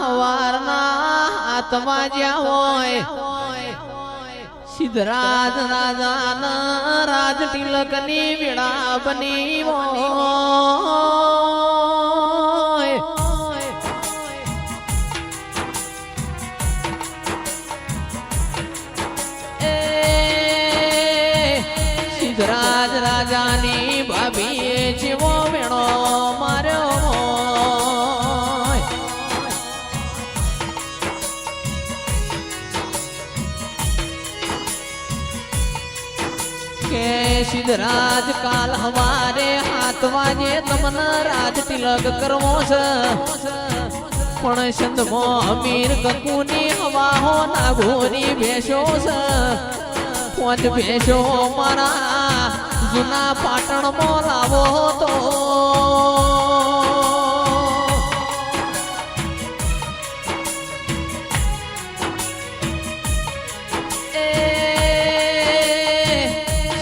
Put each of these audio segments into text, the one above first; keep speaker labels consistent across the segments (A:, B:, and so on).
A: હવારના આત્મા જ્યાં હોય સિદ્ધરાજ રાજાના રાજ તિલકની વેળા બની હોય સિદ્ધરાજ રાજાની ભાભીએ જેવો વેણો માર્યો સિદ્ધરાજ કાલ હવારે 7 વાગે તમને રાજ તિલક કરવો છે પણ સંદમાં અમીર કંકુની હવા હો નાગોરી ભેંસો છે 5 ભેંસો મારા જૂના પાટણમાં લાવો તો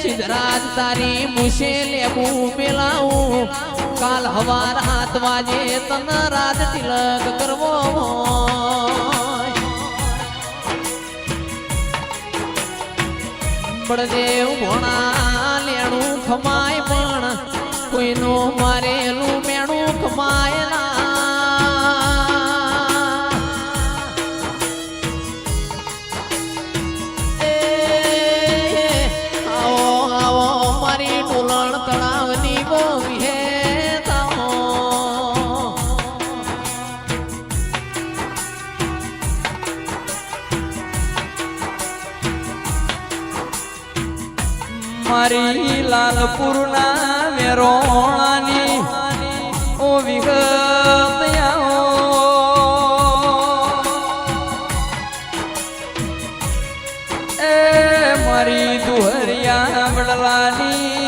A: સિદ્ધરાજ તારી મુશે લેવું મેલાવું કાલ હવાર 7 વાગે તને રાજ તિલક કરવો બળદેવ ભોણા લેણું ખમાય પણ કોઈનું મારેલું મેણું ખમાય ના
B: મારી લાલપુરના મેરોણાની ઓ વિગત એ મારી દુહરિયા વડલાની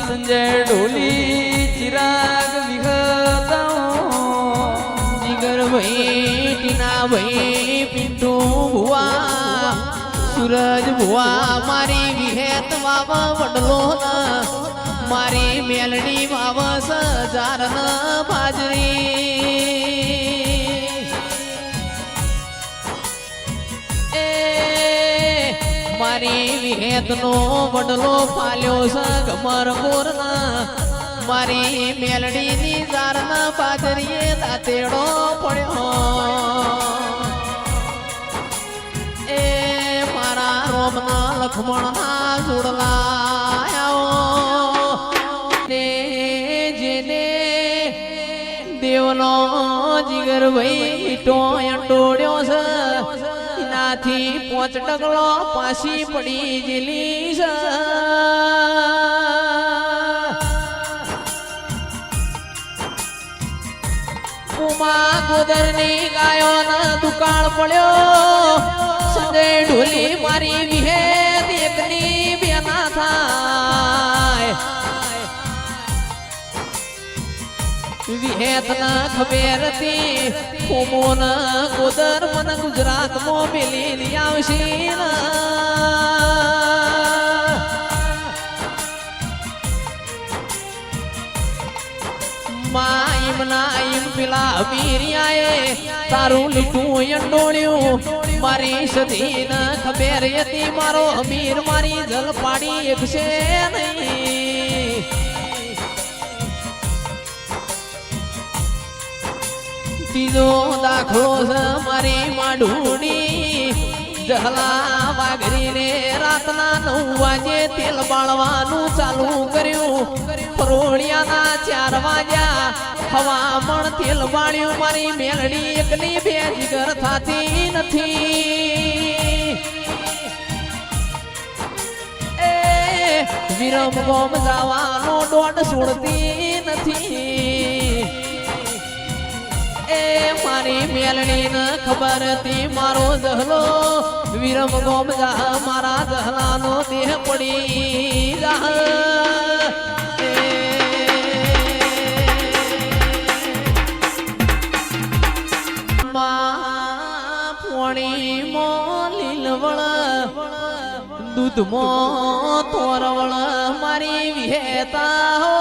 B: સંજય ઢોલી ચિરાગ વિગત
A: જીગર ભાઈ ટીના ભાઈ પિન્ટુ ભુવા सूरज भुआ मारी विहेत बाबा वडलो न मारी मेलडी बाबा सजार न बाजरी ए मारी विहेत नो वडलो फाल्यो स गमर गोर न मारी मेलडी नी जार न बाजरी दातेड़ो पड्यो लक्ष्मण जुड़लाया ने जेने देवनो जिगर भाई टोड्यो से इनाथी 5 डगलो पासी पड़ी जिली से उमा गोदरनी गायो न दुकाळ पड्यो संजय ढोली मारी विहेत एकनी बेना थाय विहेत न खबर थी कोमोन गोदर मन गुजरात मो मिली आवशी न माईम नाईम पिला वीरियाए तारू लिटू यंडोळ्यू मारी सदीन खबर यती मारो अमीर मारी जल पाड़ी एक से नहीं तीजो दाखलो मारी माडूनी जहला वागरी ने रातना 9 वाजे तेल बाळवानु चालू कर्यु फरोळियाना 4 वाज्या हवामण तेल बाळ्યું मारी मेलडी एकनी બેજીગર થાતી નથી એ વિરમ ગોમ જવાનો દોડ છોડતી નથી એ મારી મેલડી ને ખબર હતી મારો જહલો વિરમ ગોમ જા મારા જહલાનો દેહ પડી જા પોણી મો લીલવળ દૂધ મો તોરવળ મારી વિહેતા હો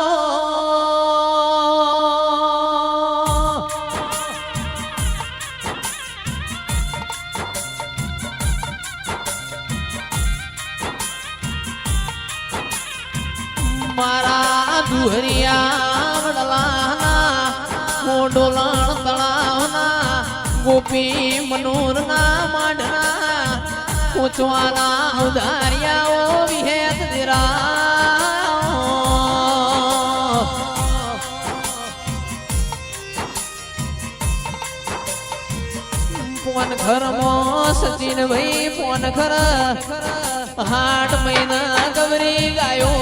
A: દુહરિયા વડલાના મોઢોલણ તળાવના ગોપી મનોરના માંડના પૂછવાના ઉધારિયાઓ વિહેત દેરા પોન ઘરમાં સચિન ભાઈ પોન ઘર હાટ મહિના ગવરી ગાયો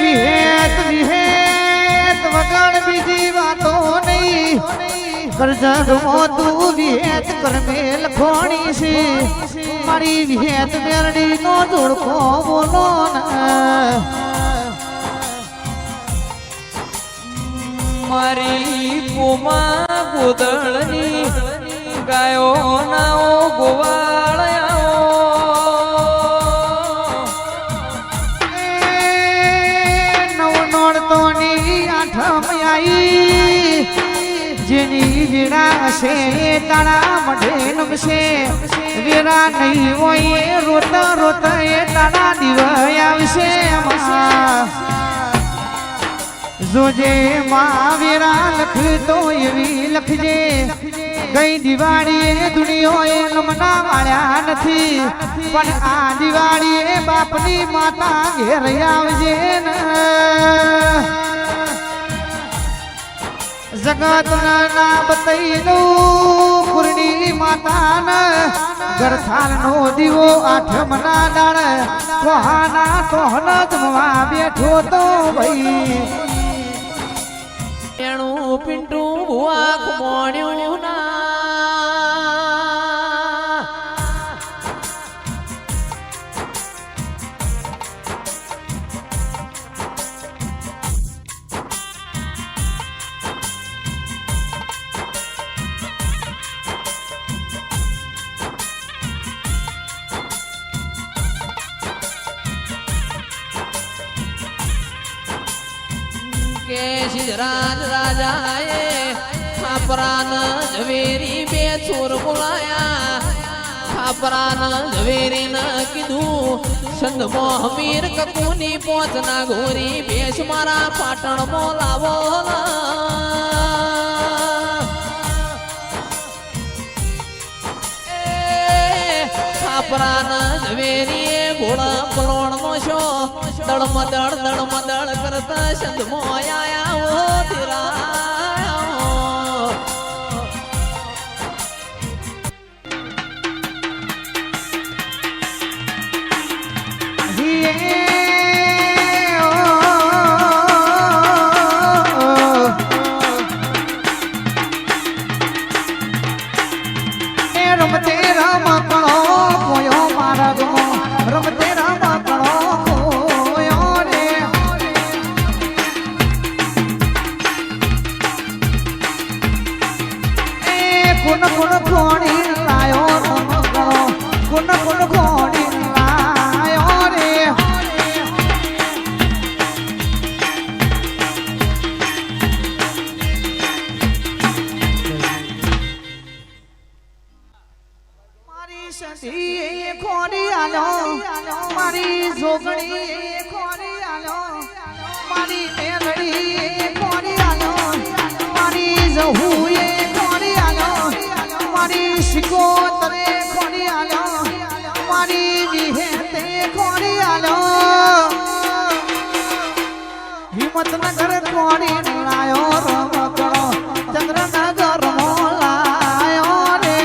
C: વિહેત વિહેત વગર બીજી વાતો નહીં કરજણમાં તું વિહેત કરમે લખોણી છે મારી વિહેત મેરડી નો જોડકો બોલો
B: મારી પોમાં ગોદળની ગાયો નાઓ ગોવાળયાઓ
C: નવ નોડતોની આઠમ આઈ જેની વીણા છે તારા મઢે નમશે વીરા નહીં હોય રોતા રોતા એ તારા દિવાય આવશે જોજે માં વીરા લખતો એવી લખજે ગઈ દિવાળીએ દુનિયોએ લમના વાળ્યા નથી પણ આ દિવાળીએ બાપની માતા ઘેર આવજે ને જગત ના બતાઈ દઉં કુરડી માતા ગરથાલ નો દીવો આઠમના દાળ કોહાના તોહન જમવા બેઠો તો ભાઈ
A: એણું પિંટું ભુવા ખમોણ્યું ના કે સિદ્ધરાજ રાજાએ ખાપરાન ઝવેરી બે ચોર બોલાયા ખાપરાન ઝવેરીને કીધું સંધમો હમીર કકુની પોચના ઘોરી ભેસ મારા પાટણમાં લાવો ખાપરાન ઝવેરીએ ઘોડા પલોણનો શો દળમદળ કરતા સંધમો આયા ઓ તેરા
C: રમતે રામ કણો કોયો મારા ગો રમતે રામ કણો કોયો રે એ કોણ કોણ કોણી લાયો રમ કણો કોણ કોણ કોણી લાયો રે સતી ખોરી આલો મારી જોગણી ખોરી આલો મારી મેલડી ખોરી આલો મારી જહુએ ખોરી આલો મારી શિકોતરે ખોરી આલો મારી વિહેતે ખોરી આલો હિંમતનગર ખોરી લાયો રમકડો ચંદ્રનગર મોલાયો રે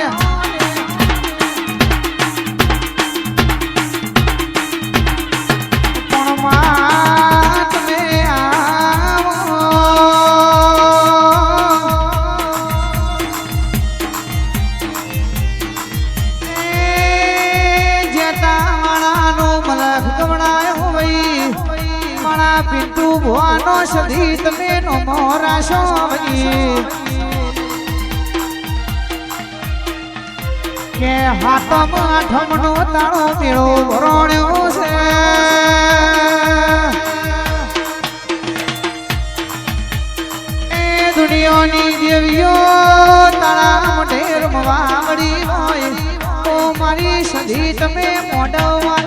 C: પિન્ટુ ભવાનો સધી તમે નો મોરાશો કે હાથમાં આઠમનો તાળો મેળો વરોણ્યો છે એ દુનિયાની દેવીઓ તાળા ઢેર મવા મળી હોય ઓ મારી તમે મોઢવા